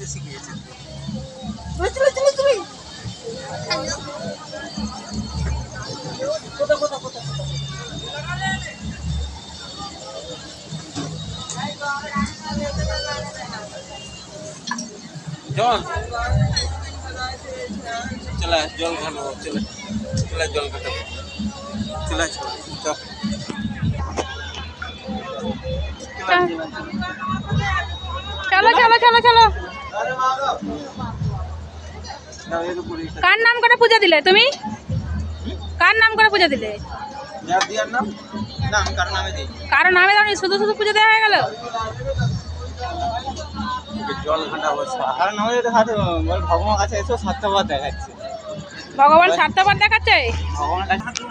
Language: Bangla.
শিখিয়েছে। জল চলে জল খাবো চলে চলে জল খাবো চলে চল चलो चलो चलो चलो কার নাম করে পূজা দিলে তুমি? কার নাম করে পূজা দিলে? যার দিয়ার নাম নাম কার নামে দেই? কার নামে দাও? শুধু শুধু পূজা দেওয়া হয়ে গেল? জল ঘাটা বসা আর নামে এটা হাতে ভগবান কাছে এসো সাতটা বার দেখাচ্ছে। ভগবান সাতটা বার দেখাচ্ছে? ভগবান কাছে